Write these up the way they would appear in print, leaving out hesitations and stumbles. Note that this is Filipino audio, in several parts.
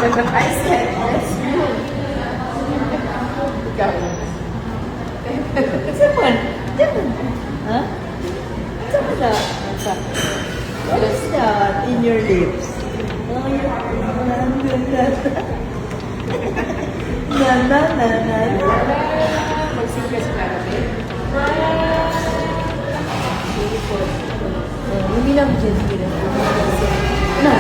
I said, yes, you. Ikaw. Someone. Huh? Someone na. What is that in your lips? Oh, na. Magsing ka sa Arabic? Hindi lang dyan. Na.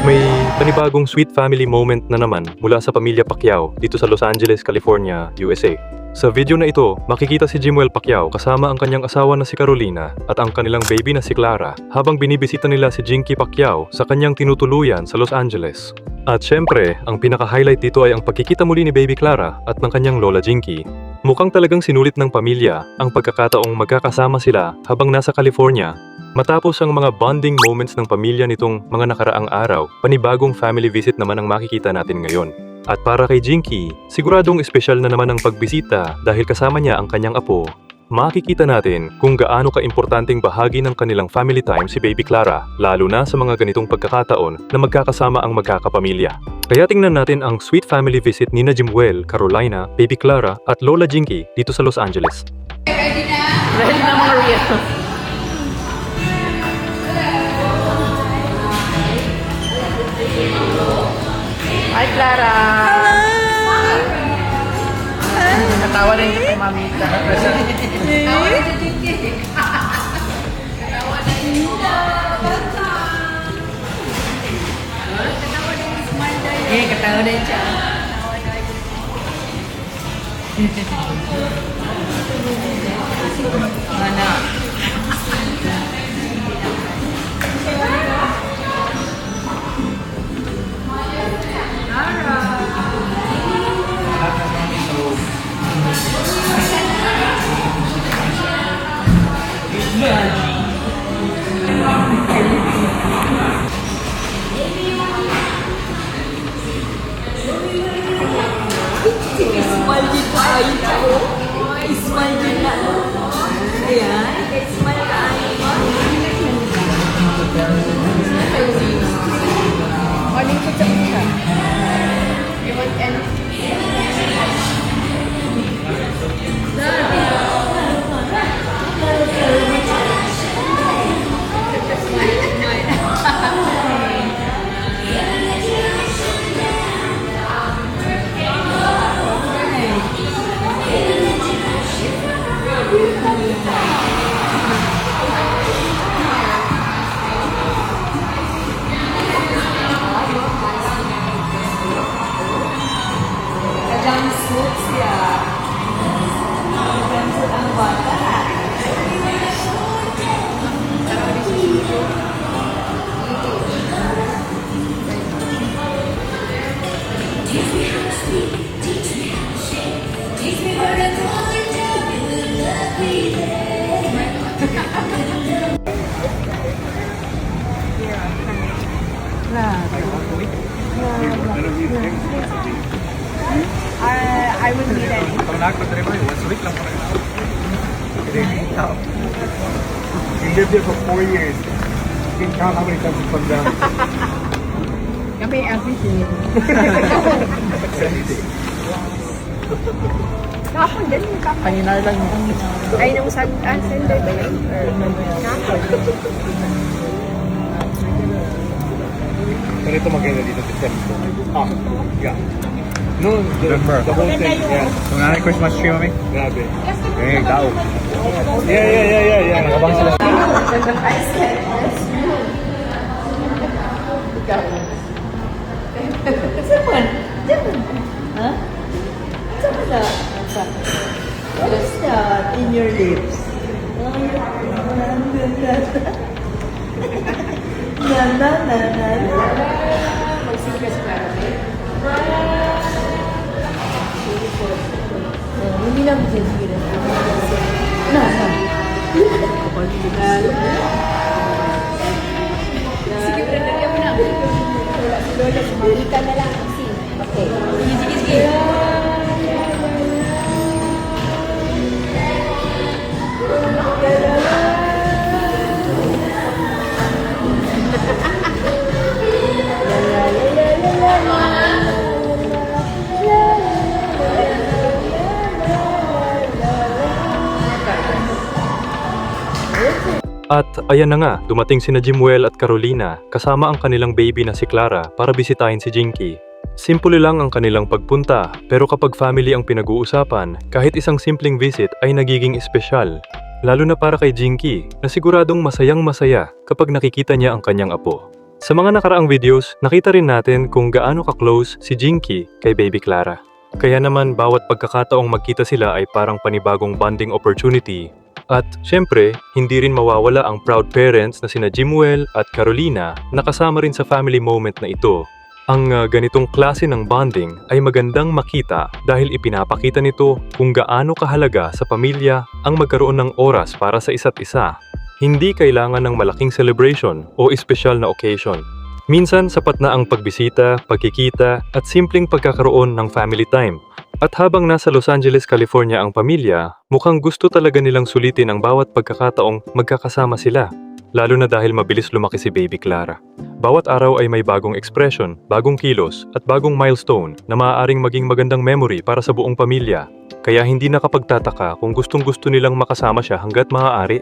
May panibagong sweet family moment na naman mula sa pamilya Pacquiao dito sa Los Angeles, California, USA. Sa video na ito, makikita si Jimuel Pacquiao kasama ang kanyang asawa na si Carolina at ang kanilang baby na si Clara habang binibisita nila si Jinky Pacquiao sa kanyang tinutuluyan sa Los Angeles. At syempre, ang pinaka-highlight dito ay ang pagkikita muli ni Baby Clara at ng kanyang lola Jinky. Mukhang talagang sinulit ng pamilya ang pagkakataong magkakasama sila habang nasa California. Matapos ang mga bonding moments ng pamilya nitong mga nakaraang araw, panibagong family visit naman ang makikita natin ngayon. At para kay Jinky, siguradong espesyal na naman ang pagbisita dahil kasama niya ang kanyang apo. Makikita natin kung gaano ka-importanteng bahagi ng kanilang family time si Baby Clara, lalo na sa mga ganitong pagkakataon na magkakasama ang magkakapamilya. Kaya tingnan natin ang sweet family visit ni Jimuel, Carolina, Baby Clara at Lola Jinky dito sa Los Angeles. Ready na, Maria. Hi, Clara! Natawa rin ka kay Mamita. Natawa rin ka Jinky. Natawa rin katawa rin siya. Mana? Smile din sa ayin ko. Smile din na. Ayan. Smile na ayin mo. Morning ko sa isa. You want anything? Jumpsuit siya. Jumpsuit ang bata. I would need any. You lived there for 4 years. You can count how many times it comes down. Kami everything. Kapon din yung kapon. Kanina lang yun. Ay, nung Sunday ba yun? Kapon. Pero ito maganda dito sa tempo. Yeah. No, the whole thing. Yeah. Kung nanay Christmas tree, mami? Grabe. Eh, tao. Yeah. Nakabang sila. I said, yes, you. Ikaw. Someone. Huh? Someone na. What is that in your lips? Oh, na. Magsing ka sa Arabic? Hindi lang dyan. Na. Sige, prenderya mo na. Lola, sumali ka na lang. Okay. Sige. La At ayan na nga, dumating sina Jimuel at Carolina kasama ang kanilang baby na si Clara para bisitahin si Jinky. Simple lang ang kanilang pagpunta, pero kapag family ang pinag-uusapan, kahit isang simpleng visit ay nagiging espesyal. Lalo na para kay Jinky, na siguradong masayang-masaya kapag nakikita niya ang kanyang apo. Sa mga nakaraang videos, nakita rin natin kung gaano ka-close si Jinky kay baby Clara. Kaya naman bawat pagkakataong magkita sila ay parang panibagong bonding opportunity. At syempre, hindi rin mawawala ang proud parents na sina Jimuel at Carolina na kasama rin sa family moment na ito. Ang ganitong klase ng bonding ay magandang makita dahil ipinapakita nito kung gaano kahalaga sa pamilya ang magkaroon ng oras para sa isa't isa. Hindi kailangan ng malaking celebration o espesyal na occasion. Minsan sapat na ang pagbisita, pagkikita at simpleng pagkakaroon ng family time. At habang nasa Los Angeles, California ang pamilya, mukhang gusto talaga nilang sulitin ang bawat pagkakataong magkakasama sila. Lalo na dahil mabilis lumaki si baby Clara. Bawat araw ay may bagong expression, bagong kilos at bagong milestone na maaaring maging magandang memory para sa buong pamilya. Kaya hindi nakapagtataka kung gustong-gusto nilang makasama siya hanggat maaari.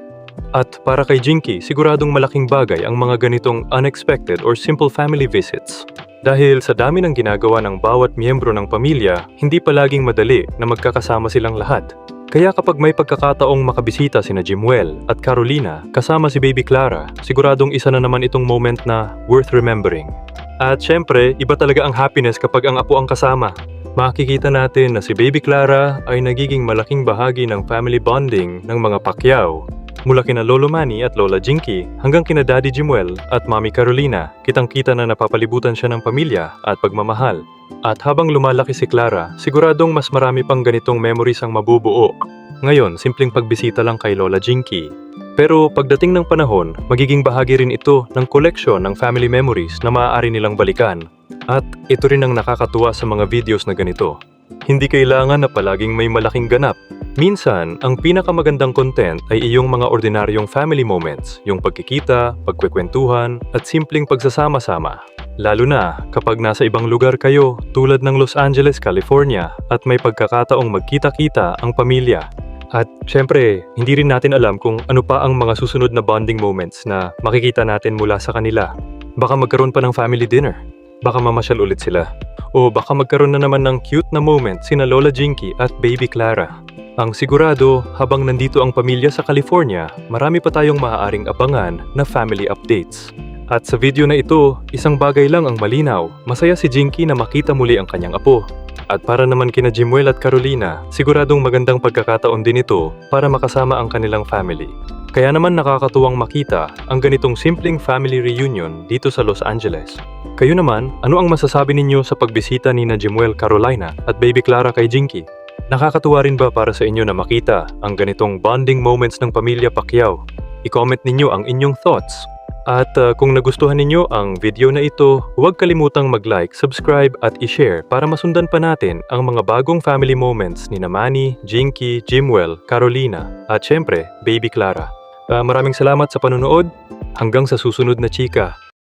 At para kay Jinky, siguradong malaking bagay ang mga ganitong unexpected or simple family visits. Dahil sa dami ng ginagawa ng bawat miyembro ng pamilya, hindi palaging madali na magkakasama silang lahat. Kaya kapag may pagkakataong makabisita sina Jimuel at Carolina kasama si baby Clara, siguradong isa na naman itong moment na worth remembering. At syempre, iba talaga ang happiness kapag ang apo ang kasama. Makikita natin na si baby Clara ay nagiging malaking bahagi ng family bonding ng mga Pacquiao. Mula kina Lolo Manny at Lola Jinky hanggang kina Daddy Jimuel at Mami Carolina, kitang-kita na napapalibutan siya ng pamilya at pagmamahal. At habang lumalaki si Clara, siguradong mas marami pang ganitong memories ang mabubuo. Ngayon, simpleng pagbisita lang kay Lola Jinky. Pero pagdating ng panahon, magiging bahagi rin ito ng collection ng family memories na maaari nilang balikan. At ito rin ang nakakatuwa sa mga videos na ganito. Hindi kailangan na palaging may malaking ganap. Minsan, ang pinakamagandang content ay iyong mga ordinaryong family moments, yung pagkikita, pagkwekwentuhan, at simpleng pagsasama-sama. Lalo na kapag nasa ibang lugar kayo tulad ng Los Angeles, California at may pagkakataong magkita-kita ang pamilya. At syempre, hindi rin natin alam kung ano pa ang mga susunod na bonding moments na makikita natin mula sa kanila. Baka magkaroon pa ng family dinner. Baka mamasyal ulit sila. O baka magkaroon na naman ng cute na moment sina Lola Jinky at baby Clara. Ang sigurado, habang nandito ang pamilya sa California, marami pa tayong maaaring abangan na family updates. At sa video na ito, isang bagay lang ang malinaw, masaya si Jinky na makita muli ang kanyang apo. At para naman kina Jimuel at Carolina, siguradong magandang pagkakataon din ito para makasama ang kanilang family. Kaya naman nakakatuwang makita ang ganitong simpleng family reunion dito sa Los Angeles. Kayo naman, ano ang masasabi ninyo sa pagbisita ni na Jimuel, Carolina at baby Clara kay Jinky? Nakakatuwa rin ba para sa inyo na makita ang ganitong bonding moments ng pamilya Pacquiao? I-comment ninyo ang inyong thoughts. At kung nagustuhan ninyo ang video na ito, huwag kalimutang mag-like, subscribe at i-share para masundan pa natin ang mga bagong family moments ni Manny, Jinky, Jimuel, Carolina at syempre, baby Clara. Maraming salamat sa panonood. Hanggang sa susunod na chika.